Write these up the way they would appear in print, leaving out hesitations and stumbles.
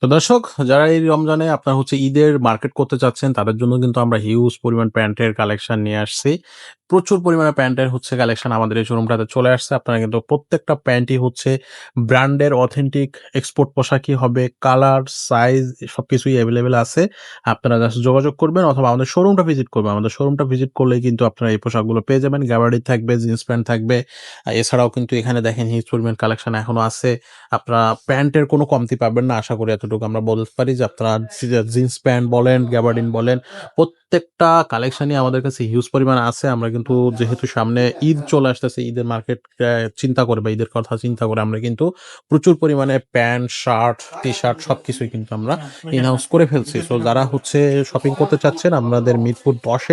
তো দর্শক, যারা এই রমজানে আপনার হচ্ছে ঈদের মার্কেট করতে চাচ্ছেন, তাদের জন্য কিন্তু আমরা হিউজ পরিমাণ প্যান্টের কালেকশন নিয়ে আসছি। প্রচুর পরিমাণে প্যান্টের হচ্ছে কালেকশন আমাদের এই শোরুমটাতে চলে আসছে। আপনারা কিন্তু প্রত্যেকটা প্যান্টই হচ্ছে ব্র্যান্ডের অথেন্টিক এক্সপোর্ট পোশাকই হবে। কালার, সাইজ সবকিছুই এভেইলেবল আছে। আপনারা জাস্ট যোগাযোগ করবেন অথবা আমাদের শোরুমটা ভিজিট করবেন। আমাদের শোরুমটা ভিজিট করলেই কিন্তু আপনারা এই পোশাকগুলো পেয়ে যাবেন। গ্যাবার্ডি থাকবে, জিন্স প্যান্ট থাকবে। এছাড়াও কিন্তু এখানে দেখেন হিউজ পরিমাণ কালেকশন এখনো আছে। আপনারা প্যান্টের কোনো কমতি পাবেন না। আশা করি এতটুকু আমরা বলতে পারি যে আপনারা জিন্স প্যান্ট বলেন, গ্যাবার্ডিন বলেন, প্রত্যেকটা কালেকশনই আমাদের কাছে হিউজ পরিমাণে আছে। আমরা কিন্তু যেহেতু সামনে ঈদ চলে আসতেছে, ঈদের মার্কেট চিন্তা করে বা ঈদের কথা চিন্তা করে আমরা কিন্তু প্রচুর পরিমাণে প্যান্ট, শার্ট, টি-শার্ট সবকিছুই কিন্তু আমরা ইন-হাউস করে ফেলছি। সো যারা হচ্ছে শপিং করতে চাচ্ছেন আমাদের মিরপুর ১০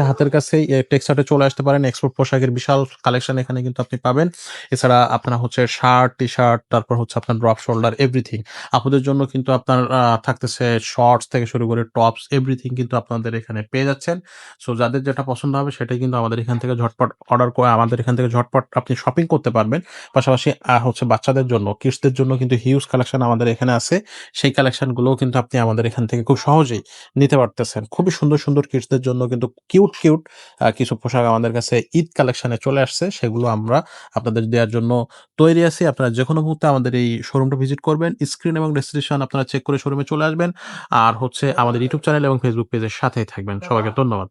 এ হাতের কাছেই টেক্সাটে চলে আসতে পারেন। এক্সপোর্ট পোশাকের বিশাল কালেকশন এখানে কিন্তু আপনি পাবেন। এছাড়া আপনারা হচ্ছে শার্ট, টি-শার্ট, তারপর হচ্ছে আপনার ড্রপ শোল্ডার এভরিথিং। আপুদের জন্য কিন্তু আপনার থাকতেছে শর্টস থেকে শুরু করে টপস এভরিথিং কিন্তু আপনাদের এখানে পেয়ে যাচ্ছেন। সো যাদের যেটা পছন্দ হবে সেটাই কিন্তু আমাদের এখান থেকে ঝটপট অর্ডার করে আমাদের এখান থেকে ঝটপট আপনি শপিং করতে পারবেন। পাশাপাশি হচ্ছে বাচ্চাদের জন্য, কিডসদের জন্য কিন্তু হিউজ কালেকশন আমাদের এখানে আছে। সেই কালেকশন গুলোও কিন্তু আপনি আমাদের এখান থেকে খুব সহজেই নিতে পারতেছেন। খুবই সুন্দর, সুন্দর কিডসদের জন্য কিন্তু কিউট কিছু পোশাক আমাদের কাছে ঈদ কালেকশন এ চলে আসছে। সেগুলো আমরা আপনাদের দেয়ার জন্য তৈরি আছি। আপনারা যেকোনো মুহূর্তে আমাদের এই শোরুমটা ভিজিট করবেন। স্ক্রিন এবং ডেসক্রিপশন আপনারা চেক করে শোরুমে চলে আসবেন। আর হচ্ছে আমাদের ইউটিউব চ্যানেল এবং ফেসবুক পেজের সাথেই থাকবেন। সবাইকে ধন্যবাদ।